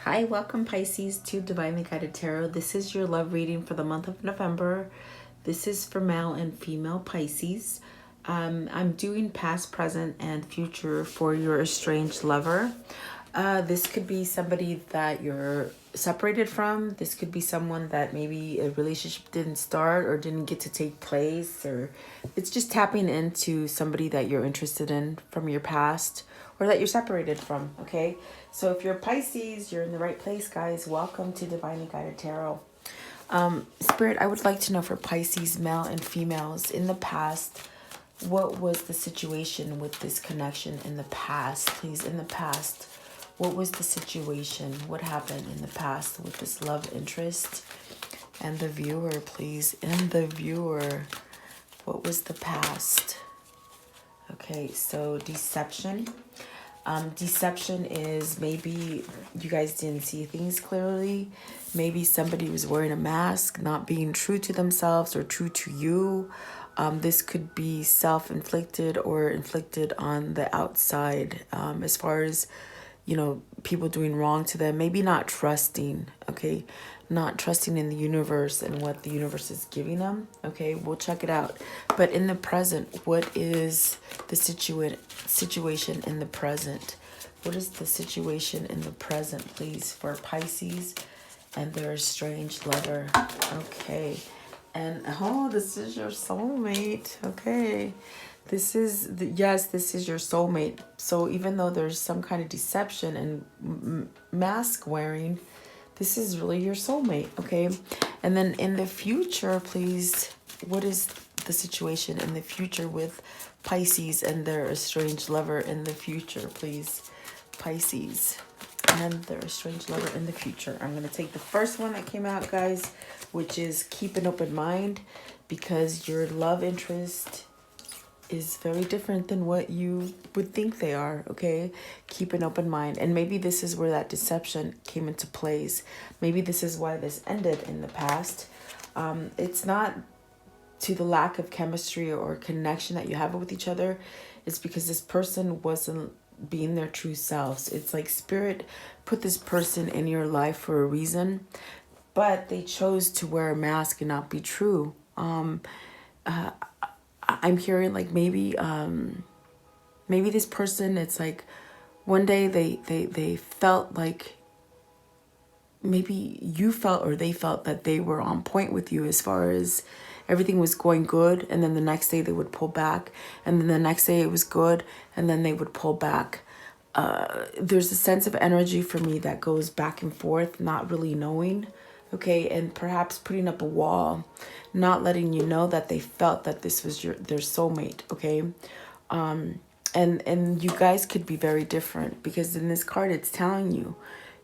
Hi, welcome Pisces to Divinely Guided Tarot. This is your love reading for the month of November. This is for male and female Pisces. I'm doing past, present, and future for your estranged lover. This could be somebody that you're separated from. This could be someone that maybe a relationship didn't start or didn't get to take place, or it's just tapping into somebody that you're interested in from your past or that you're separated from, okay? So if you're Pisces, you're in the right place, guys. Welcome to Divinely Guided Tarot. Spirit, I would like to know for Pisces, male and females, in the past, what was the situation with this connection in the past? Please, in the past, what was the situation? What happened in the past with this love interest? And the viewer, please, and the viewer, what was the past? Okay, so deception. Deception is maybe you guys didn't see things clearly. Maybe somebody was wearing a mask, not being true to themselves or true to you. This could be self-inflicted or inflicted on the outside, as far as, you know, people doing wrong to them. Maybe not trusting, okay? Not trusting in the universe and what the universe is giving them. Okay, we'll check it out. But in the present, what is the situation in the present? What is the situation in the present, please, for Pisces and their estranged lover? Okay. And oh, this is your soulmate. Okay. This is, yes, this is your soulmate. So even though there's some kind of deception and mask wearing, this is really your soulmate, okay? And then in the future, please, what is the situation in the future with Pisces and their estranged lover in the future, please? Pisces and their estranged lover in the future. I'm going to take the first one that came out, guys, which is keep an open mind, because your love interest is very different than what you would think they are, okay? Keep an open mind. And maybe this is where that deception came into place. Maybe this is why this ended in the past. It's not to the lack of chemistry or connection that you have with each other. It's because this person wasn't being their true selves. It's like Spirit put this person in your life for a reason, but they chose to wear a mask and not be true. I'm hearing like maybe this person, it's like one day they felt like maybe you felt or they felt that they were on point with you as far as everything was going good, and then the next day they would pull back, and then the next day it was good, and then they would pull back. There's a sense of energy for me that goes back and forth, not really knowing, okay, and perhaps putting up a wall, not letting you know that they felt that this was their soulmate, okay? And you guys could be very different, because in this card it's telling you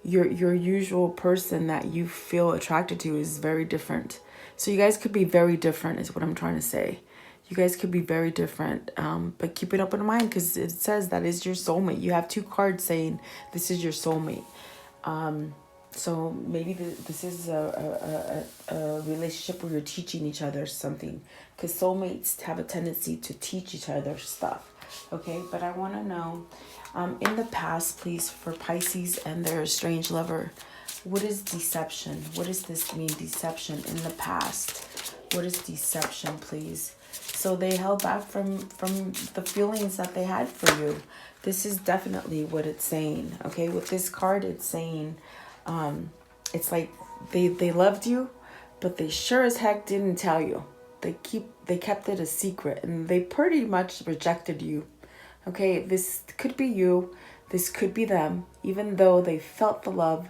your usual person that you feel attracted to is very different. So you guys could be very different is what I'm trying to say. You guys could be very different, but keep it open mind, because it says that is your soulmate. You have two cards saying this is your soulmate. So maybe this is a relationship where you're teaching each other something, because soulmates have a tendency to teach each other stuff. Okay, but I want to know, in the past, please, for Pisces and their estranged lover, what is deception? What does this mean, deception in the past? What is deception, please? So they held back from the feelings that they had for you. This is definitely what it's saying. Okay, with this card, it's saying, it's like they loved you, but they sure as heck didn't tell you. They kept it a secret, and they pretty much rejected you. Okay, this could be you. This could be them. Even though they felt the love,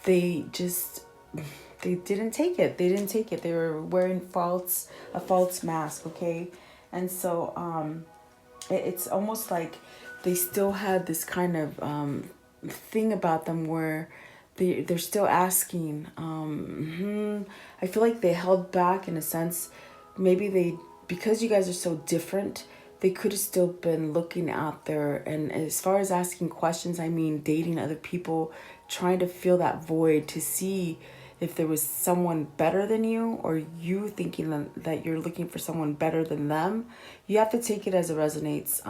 they didn't take it. They didn't take it. They were wearing a false mask, okay? And so it's almost like they still had this kind of thing about them where they're still asking. I feel like they held back in a sense. Maybe because you guys are so different, they could have still been looking out there. And as far as asking questions, I mean dating other people, trying to fill that void to see if there was someone better than you, or you thinking that you're looking for someone better than them. You have to take it as it resonates.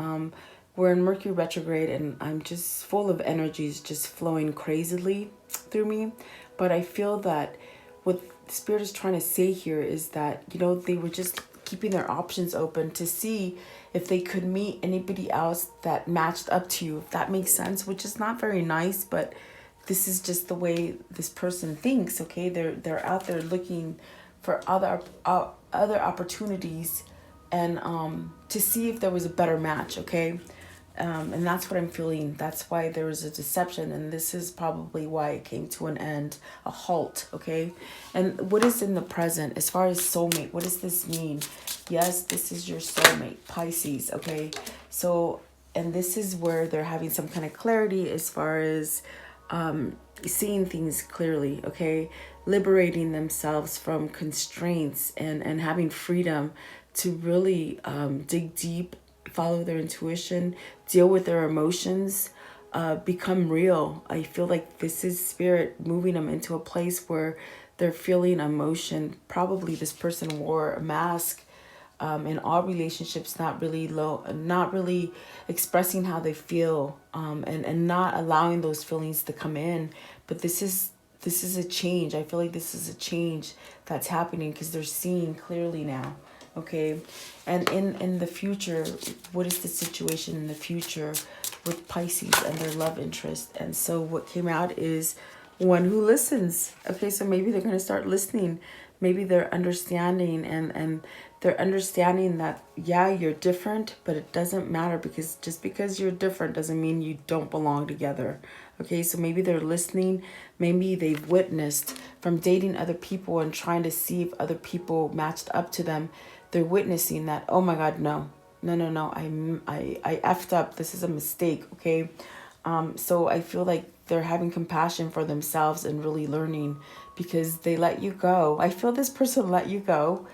we're in Mercury retrograde, and I'm just full of energies just flowing crazily through me. But I feel that what Spirit is trying to say here is that, you know, they were just keeping their options open to see if they could meet anybody else that matched up to you, if that makes sense, which is not very nice, but this is just the way this person thinks. Okay, they're out there looking for other opportunities, and to see if there was a better match. Okay, and that's what I'm feeling. That's why there was a deception, and this is probably why it came to an end, a halt. Okay, and what is in the present as far as soulmate? What does this mean? Yes, this is your soulmate, Pisces. Okay, so, and this is where they're having some kind of clarity as far as seeing things clearly. Okay, liberating themselves from constraints, and having freedom to really dig deep, follow their intuition, deal with their emotions, become real. I feel like this is Spirit moving them into a place where they're feeling emotion. Probably this person wore a mask in all relationships, not really expressing how they feel, and not allowing those feelings to come in. But this is a change. I feel like this is a change that's happening because they're seeing clearly now. Okay, and in the future, what is the situation in the future with Pisces and their love interest? And so what came out is one who listens. Okay, so maybe they're going to start listening. Maybe they're understanding, and they're understanding that, yeah, you're different, but it doesn't matter, because just because you're different doesn't mean you don't belong together. Okay, so maybe they're listening. Maybe they've witnessed from dating other people and trying to see if other people matched up to them. They're witnessing that, oh my God, no, I effed up. This is a mistake. Okay, so I feel like they're having compassion for themselves and really learning, because they let you go. I feel this person let you go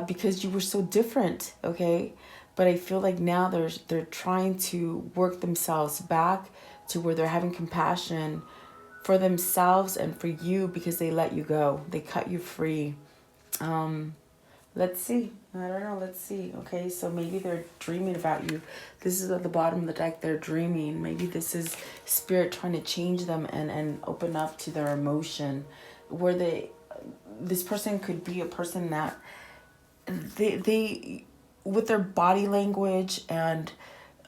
because you were so different. Okay, but I feel like now they're trying to work themselves back to where they're having compassion for themselves and for you, because they let you go. They cut you free. Let's see. I don't know. Let's see. Okay, so maybe they're dreaming about you. This is at the bottom of the deck. They're dreaming. Maybe this is Spirit trying to change them and open up to their emotion, where this person could be a person that they with their body language and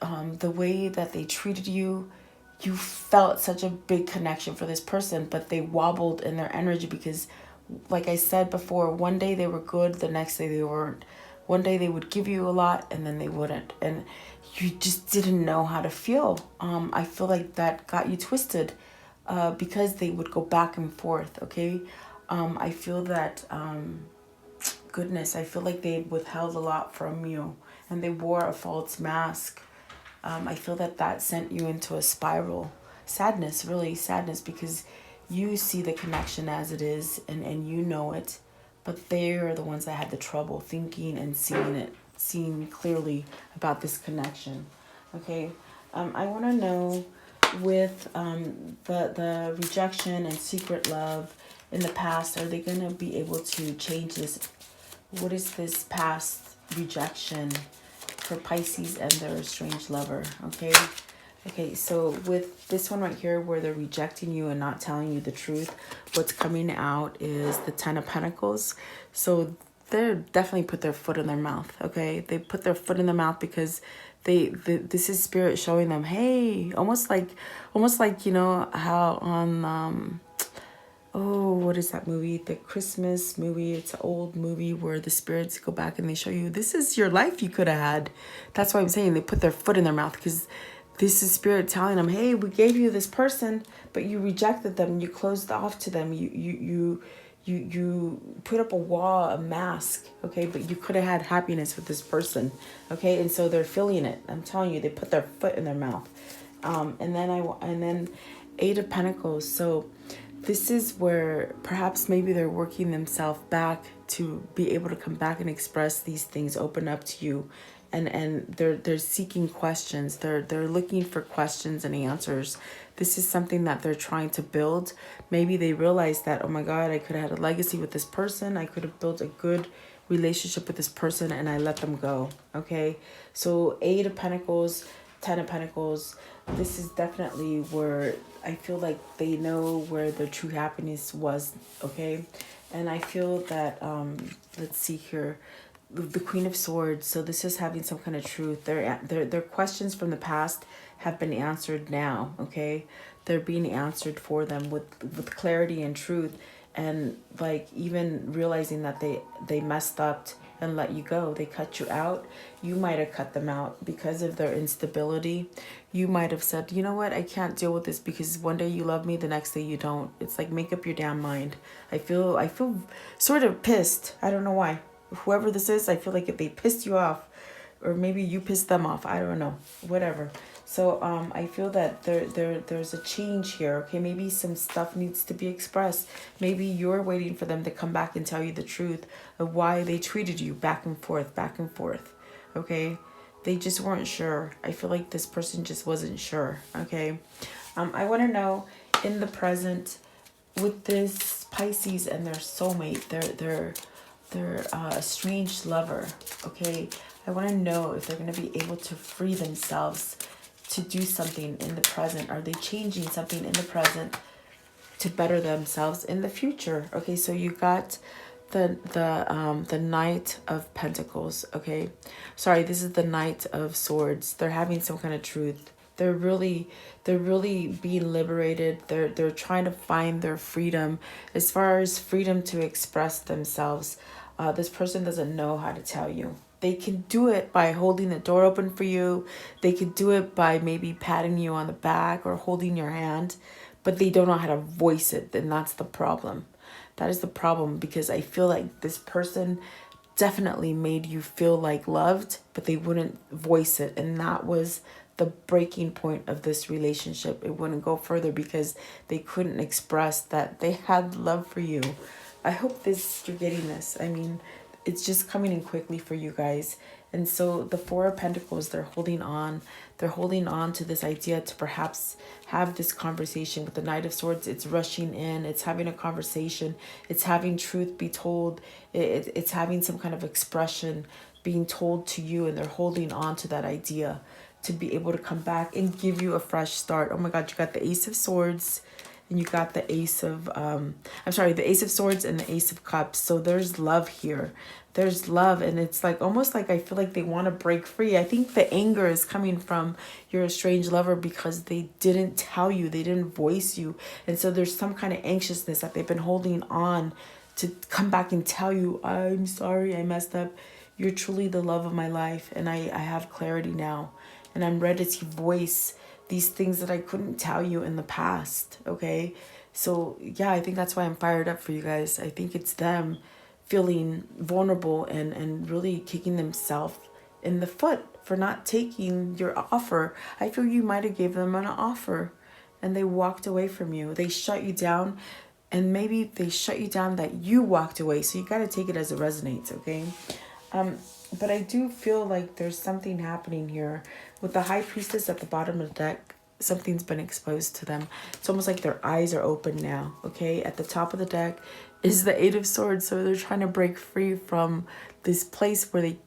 the way that they treated you, you felt such a big connection for this person, but they wobbled in their energy because, like I said before, one day they were good, the next day they weren't. One day they would give you a lot, and then they wouldn't. And you just didn't know how to feel. I feel like that got you twisted because they would go back and forth, okay? I feel that, goodness, I feel like they withheld a lot from you, and they wore a false mask. I feel that sent you into a spiral. Sadness, really sadness, because you see the connection as it is, and you know it, but they are the ones that had the trouble thinking and seeing clearly about this connection. Okay, I want to know with the rejection and secret love in the past, are they going to be able to change this? What is this past rejection for Pisces and their estranged lover? Okay, so with this one right here, where they're rejecting you and not telling you the truth, what's coming out is the Ten of Pentacles. So they're definitely put their foot in their mouth. Okay, they put their foot in their mouth because this is Spirit showing them, hey, almost like you know how on oh, what is that movie? The Christmas movie. It's an old movie where the spirits go back and they show you, this is your life you could have had. That's why I'm saying they put their foot in their mouth, because this is Spirit telling them, hey, we gave you this person, but you rejected them. You closed off to them. You put up a wall, a mask, okay? But you could have had happiness with this person, okay? And so they're feeling it. I'm telling you, they put their foot in their mouth. And then Eight of Pentacles. So this is where perhaps maybe they're working themselves back to be able to come back and express these things, open up to you, and they're seeking questions. They're looking for questions and answers. This is something that they're trying to build. Maybe they realize that, oh my God, I could have had a legacy with this person. I could have built a good relationship with this person, and I let them go. Okay, so Eight of Pentacles. Ten of Pentacles, this is definitely where I feel like they know where their true happiness was, okay? And I feel that, let's see here, the Queen of Swords, so this is having some kind of truth. Their questions from the past have been answered now, okay? They're being answered for them with clarity and truth, and like even realizing that they messed up and let you go. They cut you out. You might have cut them out because of their instability. You might have said, you know what, I can't deal with this because one day you love me, the next day you don't. It's like, make up your damn mind. I feel sort of pissed. I don't know why. Whoever this is, I feel like if they pissed you off, or maybe you pissed them off, I don't know, whatever. So I feel that there's a change here, okay? Maybe some stuff needs to be expressed. Maybe you're waiting for them to come back and tell you the truth of why they treated you back and forth, okay? They just weren't sure. I feel like this person just wasn't sure, okay? I want to know, in the present, with this Pisces and their soulmate, their estranged lover, okay? I want to know if they're going to be able to free themselves to do something in the present. Are they changing something in the present to better themselves in the future? Okay, so you got the Knight of Pentacles, okay? Sorry, this is the Knight of Swords. They're having some kind of truth. They're really being liberated. They're trying to find their freedom. As far as freedom to express themselves, this person doesn't know how to tell you. They can do it by holding the door open for you. They can do it by maybe patting you on the back or holding your hand, but they don't know how to voice it. And that's the problem. That is the problem, because I feel like this person definitely made you feel like loved, but they wouldn't voice it. And that was the breaking point of this relationship. It wouldn't go further because they couldn't express that they had love for you. I hope you're getting this. I mean, it's just coming in quickly for you guys. And so the Four of Pentacles, they're holding on. They're holding on to this idea to perhaps have this conversation. With the Knight of Swords, it's rushing in. It's having a conversation. It's having truth be told. It's having some kind of expression being told to you. And they're holding on to that idea to be able to come back and give you a fresh start. Oh my God, you got the Ace of Swords. And you got the Ace of, the Ace of Swords and the Ace of Cups. So there's love here. There's love. And it's like, almost like I feel like they want to break free. I think the anger is coming from your estranged lover because they didn't tell you. They didn't voice you. And so there's some kind of anxiousness that they've been holding on to come back and tell you, I'm sorry, I messed up. You're truly the love of my life. And I have clarity now. And I'm ready to voice these things that I couldn't tell you in the past, okay? So, yeah, I think that's why I'm fired up for you guys. I think it's them feeling vulnerable and really kicking themselves in the foot for not taking your offer. I feel you might have gave them an offer and they walked away from you. They shut you down, and maybe they shut you down that you walked away. So you got to take it as it resonates, okay? But I do feel like there's something happening here. With the High Priestess at the bottom of the deck, something's been exposed to them. It's almost like their eyes are open now, okay? At the top of the deck is the Eight of Swords. So they're trying to break free from this place where they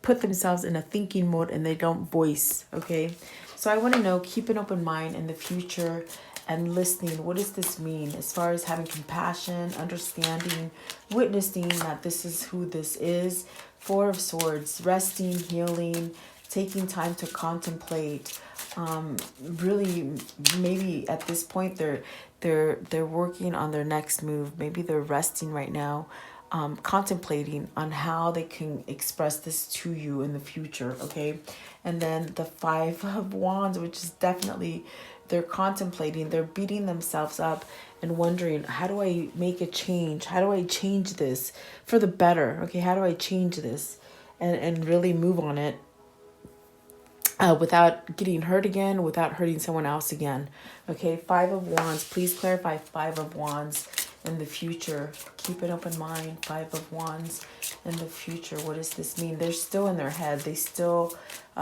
put themselves in a thinking mode and they don't voice, okay? So I want to know, keep an open mind in the future and listening. What does this mean as far as having compassion, understanding, witnessing that this is who this is? Four of Swords, resting, healing, taking time to contemplate. Really, maybe at this point they're working on their next move. Maybe they're resting right now, contemplating on how they can express this to you in the future, okay? And then the Five of Wands, which is definitely, they're contemplating, they're beating themselves up and wondering, how do I make a change? How do I change this for the better? Okay, how do I change this and really move on it without getting hurt again, without hurting someone else again? Okay, Five of Wands. Please clarify Five of Wands in the future. Keep an open mind. Five of Wands in the future. What does this mean? They're still in their head. They still,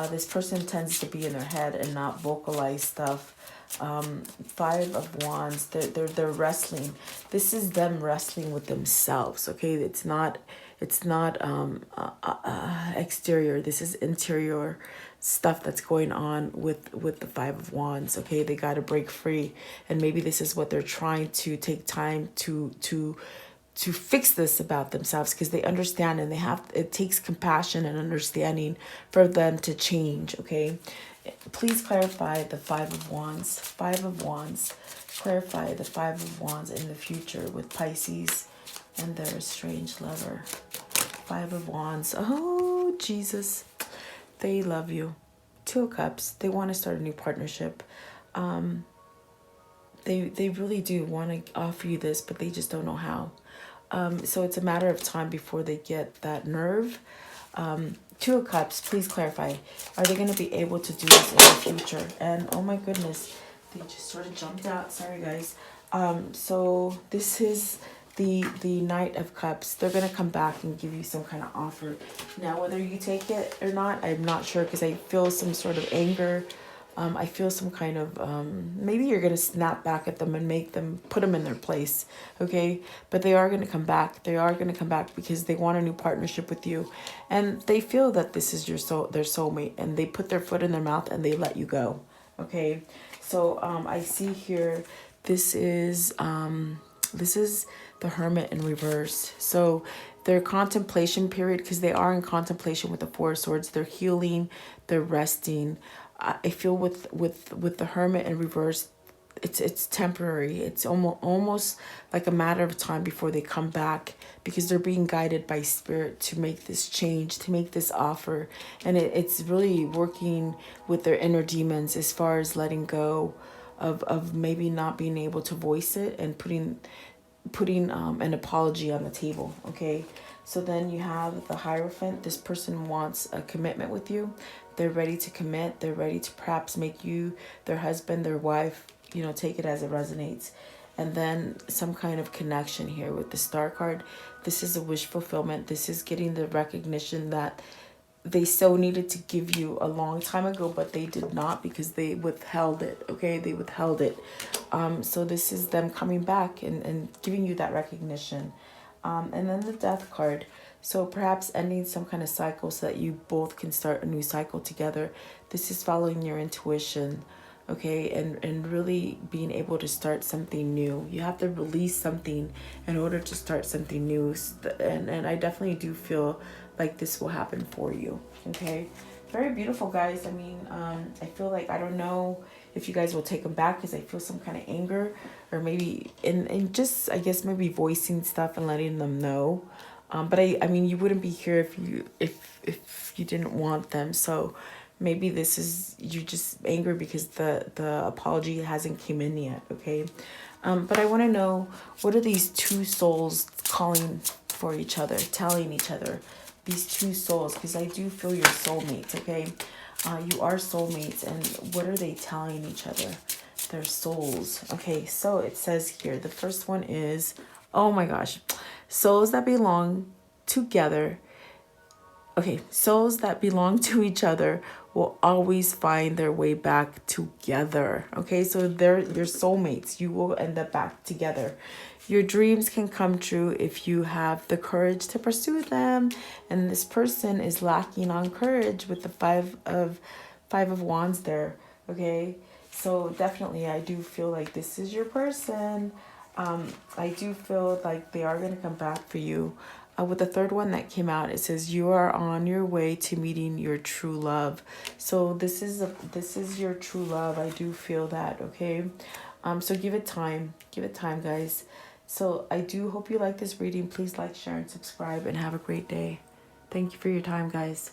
this person tends to be in their head and not vocalize stuff. Five of Wands, they're wrestling. This is them wrestling with themselves, okay? It's not It's not exterior. This is interior stuff that's going on with the Five of Wands. Okay, they got to break free, and maybe this is what they're trying to take time to fix this about themselves, because they understand, and they have, it takes compassion and understanding for them to change. Okay, please clarify the Five of Wands. Five of Wands. Clarify the Five of Wands in the future with Pisces and their estranged lover. Five of Wands. Oh, Jesus. They love you. Two of Cups. They want to start a new partnership. They really do want to offer you this, but they just don't know how. So it's a matter of time before they get that nerve. Two of Cups, please clarify. Are they going to be able to do this in the future? And oh my goodness, they just sort of jumped out. Sorry, guys. So this is the Knight of Cups. They're going to come back and give you some kind of offer. Now, whether you take it or not, I'm not sure, because I feel some sort of anger. I feel some kind of, maybe you're going to snap back at them and make them, put them in their place, okay? But they are going to come back. They are going to come back because they want a new partnership with you. And they feel that this is your their soulmate, and they put their foot in their mouth and they let you go, okay? So I see here, this is the Hermit in reverse. So their contemplation period, because they are in contemplation with the Four of Swords, they're healing, they're resting. I feel with the Hermit in reverse, it's temporary. It's almost like a matter of time before they come back, because they're being guided by Spirit to make this change, to make this offer. And it's really working with their inner demons as far as letting go of maybe not being able to voice it, and putting an apology on the table. Okay, so then you have the Hierophant. This person wants a commitment with you. They're ready to commit. They're ready to perhaps make you their husband, their wife, you know, take it as it resonates. And then some kind of connection here with the Star card. This is a wish fulfillment. This is getting the recognition that they so needed to give you a long time ago, but they did not, because they withheld it. Okay, they withheld it. So this is them coming back and giving you that recognition. And then the Death card. So perhaps ending some kind of cycle so that you both can start a new cycle together. This is following your intuition, okay, and really being able to start something new. You have to release something in order to start something new. And I definitely do feel like this will happen for you, okay? Very beautiful, guys. I mean, I feel like, I don't know if you guys will take them back, because I feel some kind of anger, or maybe in just, I guess, maybe voicing stuff and letting them know. But I mean, you wouldn't be here if you didn't want them. So maybe this is, you're just angry because the apology hasn't came in yet, okay? But I want to know, what are these two souls calling for each other, telling each other? These two souls, because I do feel your soulmates, okay? You are soulmates, and what are they telling each other? Their souls. Okay, so it says here, the first one is, oh my gosh, souls that belong together. Okay, souls that belong to each other will always find their way back together. Okay, so they're your soulmates. You will end up back together. Your dreams can come true if you have the courage to pursue them. And this person is lacking on courage with the five of Wands there. Okay, so definitely I do feel like this is your person. I do feel like they are going to come back for you. With the third one that came out, it says you are on your way to meeting your true love. So this is your true love. I do feel that, okay? So give it time. Give it time, guys. So I do hope you like this reading. Please like, share, and subscribe, and have a great day. Thank you for your time, guys.